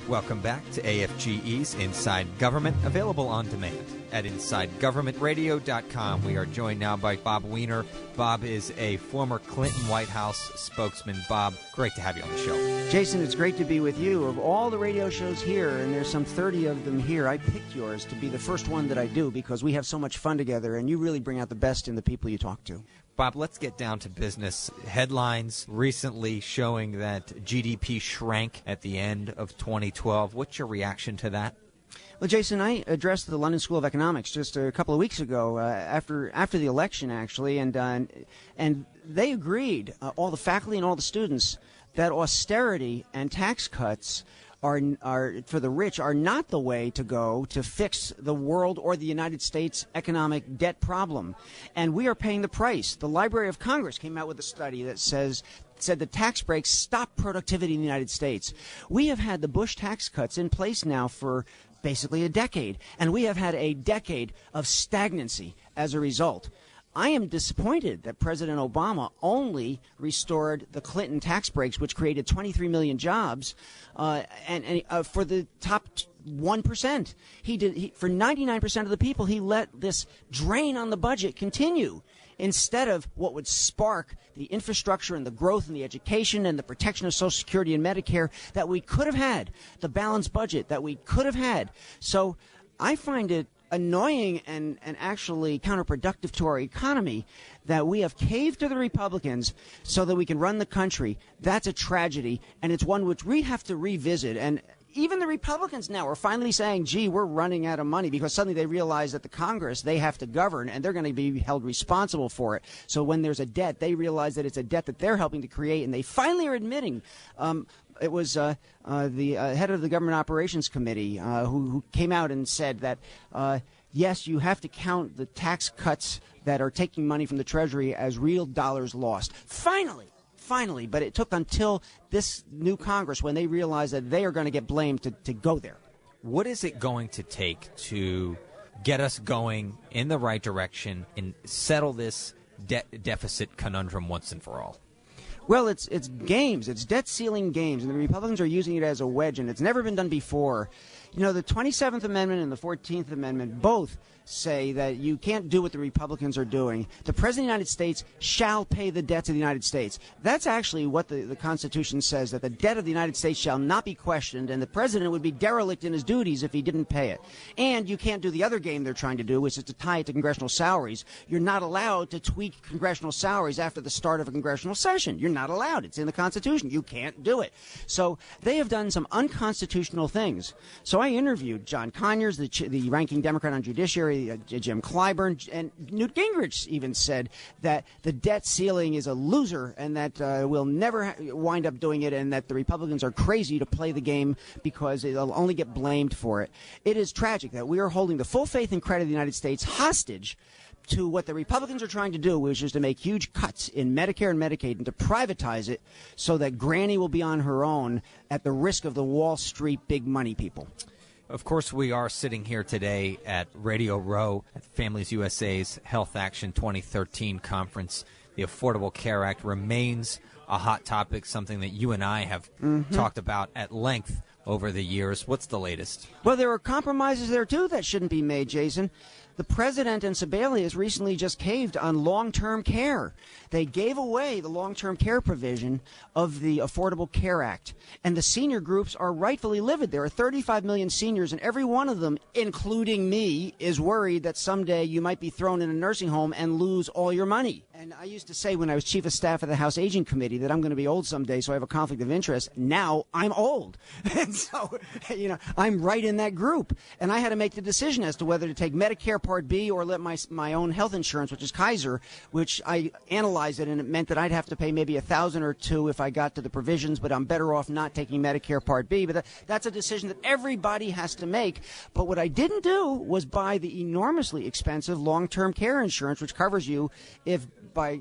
Welcome back to AFGE's Inside Government, available on demand at InsideGovernmentRadio.com. We are joined now by Bob Weiner. Bob is a former Clinton White House spokesman. Bob, great to have you on the show. Jason, it's great to be with you. Of all the radio shows here, and there's some 30 of them here, I picked yours to be the first one that I do because we have so much fun together, and you really bring out the best in the people you talk to. Bob, let's get down to business. Headlines recently showing that GDP shrank at the end of 2012. What's your reaction to that? Well, Jason, I addressed the London School of Economics just a couple of weeks ago, after the election, actually, and they agreed, all the faculty and all the students, that austerity and tax cuts are for the rich are not the way to go to fix the world or the United States economic debt problem. And we are paying the price. The Library of Congress came out with a study that said the tax breaks stop productivity in the United States. We have had the Bush tax cuts in place now for basically a decade, and we have had a decade of stagnancy as a result. I am disappointed that President Obama only restored the Clinton tax breaks, which created 23 million jobs, and for the top 1%. For 99% of the people, he let this drain on the budget continue instead of what would spark the infrastructure and the growth and the education and the protection of Social Security and Medicare that we could have had, the balanced budget that we could have had. So I find it annoying and actually counterproductive to our economy that we have caved to the Republicans so that we can run the country. That's a tragedy, and it's one which we have to revisit. And even the Republicans now are finally saying, gee, we're running out of money, because suddenly they realize that the Congress, they have to govern, and they're going to be held responsible for it. So when there's a debt, they realize that it's a debt that they're helping to create, and they finally are admitting. It was the head of the Government Operations Committee who came out and said that, yes, you have to count the tax cuts that are taking money from the Treasury as real dollars lost. Finally, but it took until this new Congress, when they realized that they are going to get blamed, to go there. What is it going to take to get us going in the right direction and settle this debt deficit conundrum once and for all? Well, it's games. It's debt ceiling games, and the Republicans are using it as a wedge, and it's never been done before. You know, the 27th Amendment and the 14th Amendment both say that you can't do what the Republicans are doing. The President of the United States shall pay the debts of the United States. That's actually what the Constitution says, that the debt of the United States shall not be questioned, and the President would be derelict in his duties if he didn't pay it. And you can't do the other game they're trying to do, which is to tie it to congressional salaries. You're not allowed to tweak congressional salaries after the start of a congressional session. You're not allowed. It's in the Constitution. You can't do it. So they have done some unconstitutional things. So I interviewed John Conyers, the ranking Democrat on Judiciary, Jim Clyburn, and Newt Gingrich even said that the debt ceiling is a loser and that we'll never wind up doing it, and that the Republicans are crazy to play the game because they'll only get blamed for it. It is tragic that we are holding the full faith and credit of the United States hostage to what the Republicans are trying to do, which is to make huge cuts in Medicare and Medicaid and to privatize it so that Granny will be on her own at the risk of the Wall Street big money people. Of course, we are sitting here today at Radio Row at Families USA's Health Action 2013 conference. The Affordable Care Act remains a hot topic, something that you and I have talked about at length over the years. What's the latest? Well, there are compromises there, too, that shouldn't be made, Jason. The president and Sebelius recently just caved on long-term care. They gave away the long-term care provision of the Affordable Care Act, and the senior groups are rightfully livid. There are 35 million seniors, and every one of them, including me, is worried that someday you might be thrown in a nursing home and lose all your money. And I used to say when I was chief of staff of the House Aging Committee that I'm going to be old someday, so I have a conflict of interest. Now I'm old. And so, I'm right in that group. And I had to make the decision as to whether to take Medicare Part B or let my own health insurance, which is Kaiser, which I analyzed it, and it meant that I'd have to pay maybe $1,000 or $2,000 if I got to the provisions, but I'm better off not taking Medicare Part B. But that's a decision that everybody has to make. But what I didn't do was buy the enormously expensive long-term care insurance, which covers you if, by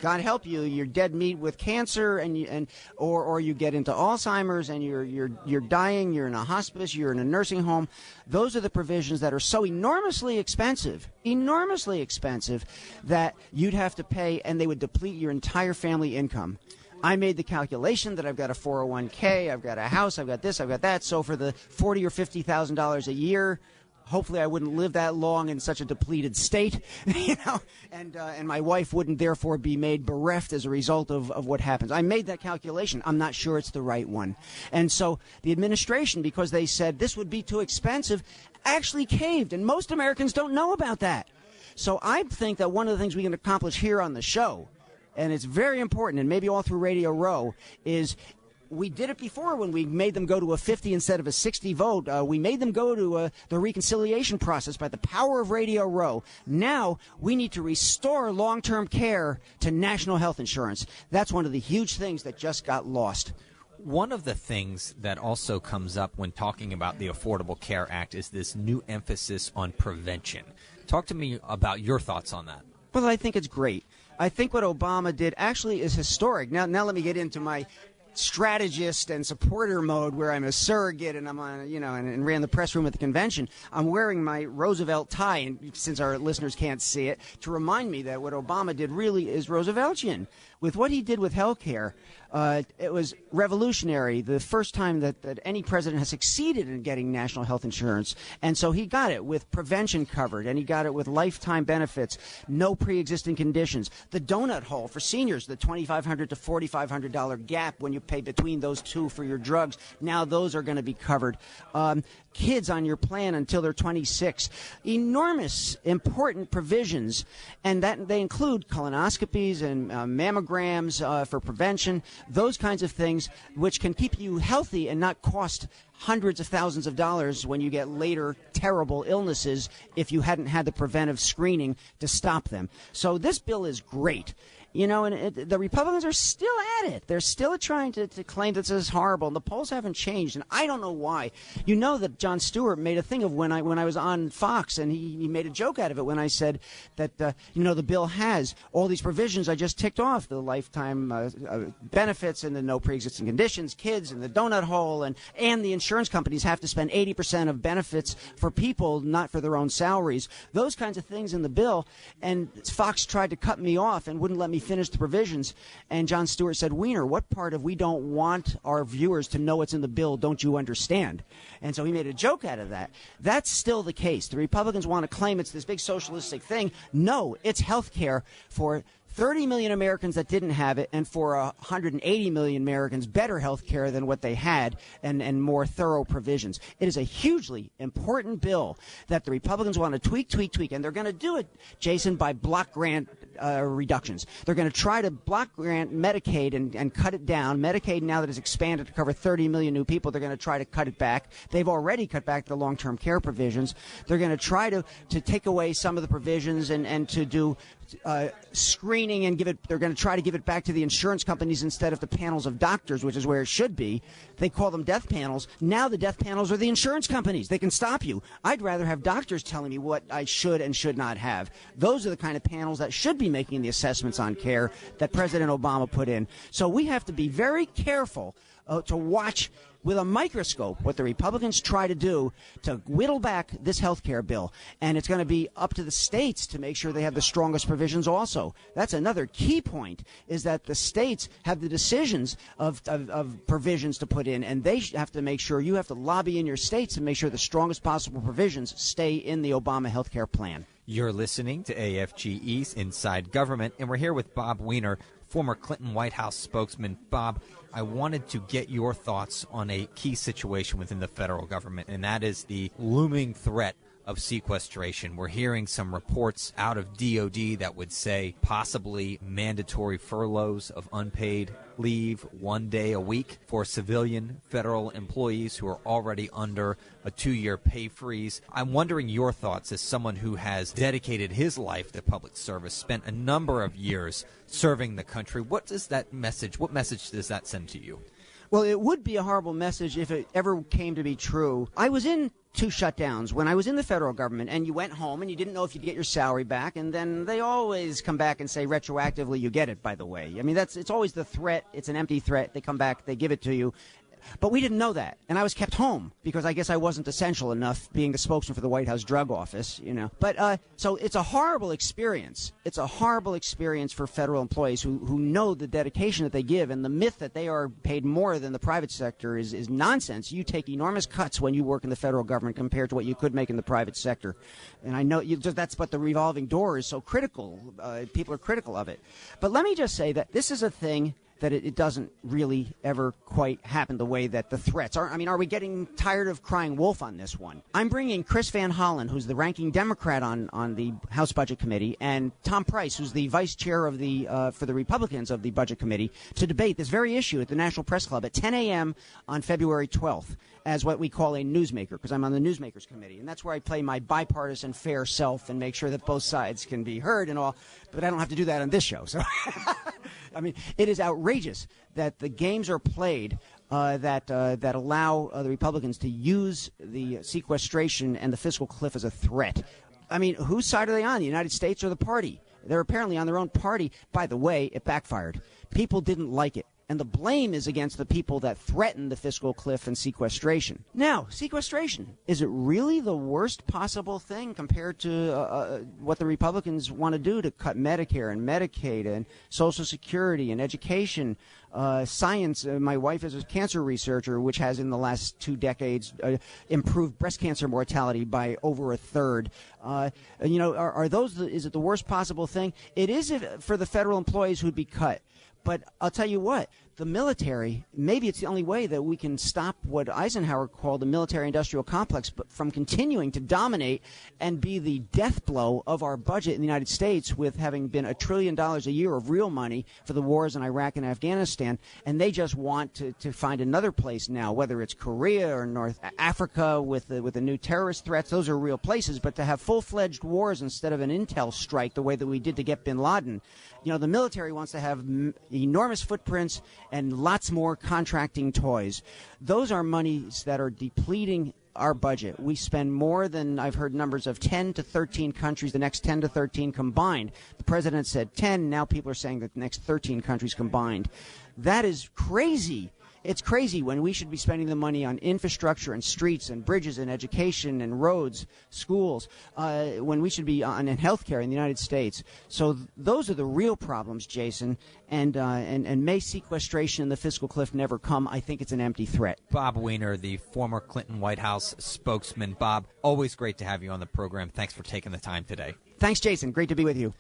God help you, you're dead meat with cancer, or you get into Alzheimer's and you're dying, you're in a hospice, you're in a nursing home. Those are the provisions that are so enormously expensive that you'd have to pay, and they would deplete your entire family income. I made the calculation that I've got a 401k, I've got a house, I've got this, I've got that. So for the $40,000 or $50,000 a year, hopefully I wouldn't live that long in such a depleted state, and my wife wouldn't therefore be made bereft as a result of what happens. I made that calculation. I'm not sure it's the right one. And so the administration, because they said this would be too expensive, actually caved, and most Americans don't know about that. So I think that one of the things we can accomplish here on the show, and it's very important, and maybe all through Radio Row, is we did it before when we made them go to a 50 instead of a 60 vote. We made them go to the reconciliation process by the power of Radio Row. Now we need to restore long-term care to national health insurance. That's one of the huge things that just got lost. One of the things that also comes up when talking about the Affordable Care Act is this new emphasis on prevention. Talk to me about your thoughts on that. Well, I think it's great. I think what Obama did actually is historic. Now let me get into my strategist and supporter mode where I'm a surrogate and I'm on, and ran the press room at the convention. I'm wearing my Roosevelt tie, and since our listeners can't see it, to remind me that what Obama did really is Rooseveltian. With what he did with health care, it was revolutionary, the first time that any president has succeeded in getting national health insurance. And so he got it with prevention covered, and he got it with lifetime benefits, no pre-existing conditions. The donut hole for seniors, the $2,500 to $4,500 gap when you pay between those two for your drugs, now those are going to be covered. Kids on your plan until they're 26. Enormous, important provisions, and that they include colonoscopies and mammograms for prevention, those kinds of things which can keep you healthy and not cost hundreds of thousands of dollars when you get later terrible illnesses if you hadn't had the preventive screening to stop them. So this bill is great. The Republicans are still at it. They're still trying to claim that this is horrible, and the polls haven't changed, and I don't know why. You know that Jon Stewart made a thing of when I was on Fox, and he made a joke out of it when I said that, the bill has all these provisions I just ticked off, the lifetime benefits and the no pre-existing conditions, kids and the donut hole, and the insurance companies have to spend 80% of benefits for people, not for their own salaries. Those kinds of things in the bill, and Fox tried to cut me off and wouldn't let me finish the provisions, and Jon Stewart said, Weiner, what part of we don't want our viewers to know what's in the bill don't you understand? And so he made a joke out of that. That's still the case. The Republicans want to claim it's this big socialistic thing. No, it's health care for 30 million Americans that didn't have it, and for 180 million Americans better health care than what they had, and more thorough provisions. It is a hugely important bill that the Republicans want to tweak, and they're going to do it, Jason, by block grant reductions. They're going to try to block grant Medicaid and cut it down. Medicaid, now that it's expanded to cover 30 million new people, they're going to try to cut it back. They've already cut back the long-term care provisions. They're going to try to take away some of the provisions and to do screening and they're going to try to give it back to the insurance companies instead of the panels of doctors, which is where it should be. They call them death panels. Now the death panels are the insurance companies. They can stop you. I'd rather have doctors telling me what I should and should not have. Those are the kind of panels that should be making the assessments on care that President Obama put in. So we have to be very careful to watch with a microscope what the Republicans try to do to whittle back this health care bill. And it's going to be up to the states to make sure they have the strongest provisions also. That's another key point, is that the states have the decisions of provisions to put in, and they have to make sure, you have to lobby in your states to make sure the strongest possible provisions stay in the Obama health care plan. You're listening to AFGE's Inside Government, and we're here with Bob Weiner, former Clinton White House spokesman. Bob, I wanted to get your thoughts on a key situation within the federal government, and that is the looming threat of sequestration. We're hearing some reports out of DOD that would say possibly mandatory furloughs of unpaid leave 1 day a week for civilian federal employees who are already under a 2-year pay freeze. I'm wondering your thoughts as someone who has dedicated his life to public service, spent a number of years serving the country. What message does that send to you? Well, it would be a horrible message if it ever came to be true. I was in 2 shutdowns when I was in the federal government, and you went home and you didn't know if you'd get your salary back, and then they always come back and say retroactively you get it, by the way. I mean, it's always the threat. It's an empty threat. They come back, they give it to you. But we didn't know that, and I was kept home because I guess I wasn't essential enough, being the spokesman for the White House Drug Office, you know. But so it's a horrible experience. It's a horrible experience for federal employees who know the dedication that they give, and the myth that they are paid more than the private sector is nonsense. You take enormous cuts when you work in the federal government compared to what you could make in the private sector, and I know that's what the revolving door is so critical. People are critical of it. But let me just say that this is a thing that it doesn't really ever quite happen the way that the threats are. I mean, are we getting tired of crying wolf on this one? I'm bringing Chris Van Hollen, who's the ranking Democrat on the House Budget Committee, and Tom Price, who's the vice chair of the for the Republicans of the Budget Committee, to debate this very issue at the National Press Club at 10 a.m. on February 12th as what we call a newsmaker, because I'm on the Newsmakers Committee, and that's where I play my bipartisan fair self and make sure that both sides can be heard and all, but I don't have to do that on this show. So, I mean, it is outrageous that the games are played that allow the Republicans to use the sequestration and the fiscal cliff as a threat. I mean, whose side are they on, the United States or the party? They're apparently on their own party. By the way, it backfired. People didn't like it. And the blame is against the people that threatened the fiscal cliff and sequestration. Now, sequestration, is it really the worst possible thing compared to what the Republicans want to do to cut Medicare and Medicaid and Social Security and education, science? My wife is a cancer researcher, which has in the last 2 decades improved breast cancer mortality by over a third. You know, is it the worst possible thing? It is for the federal employees who'd be cut. But I'll tell you what, the military, maybe it's the only way that we can stop what Eisenhower called the military-industrial complex from continuing to dominate and be the death blow of our budget in the United States, with having been $1 trillion a year of real money for the wars in Iraq and Afghanistan. And they just want to find another place now, whether it's Korea or North Africa with the new terrorist threats. Those are real places. But to have full-fledged wars instead of an intel strike the way that we did to get bin Laden, you know, the military wants to have enormous footprints and lots more contracting toys. Those are monies that are depleting our budget. We spend more than, I've heard numbers of 10 to 13 countries, the next 10 to 13 combined. The president said 10. Now people are saying that the next 13 countries combined. That is crazy. It's crazy when we should be spending the money on infrastructure and streets and bridges and education and roads, schools, when we should be in healthcare in the United States. So those are the real problems, Jason. And may sequestration and the fiscal cliff never come. I think it's an empty threat. Bob Weiner, the former Clinton White House spokesman. Bob, always great to have you on the program. Thanks for taking the time today. Thanks, Jason. Great to be with you.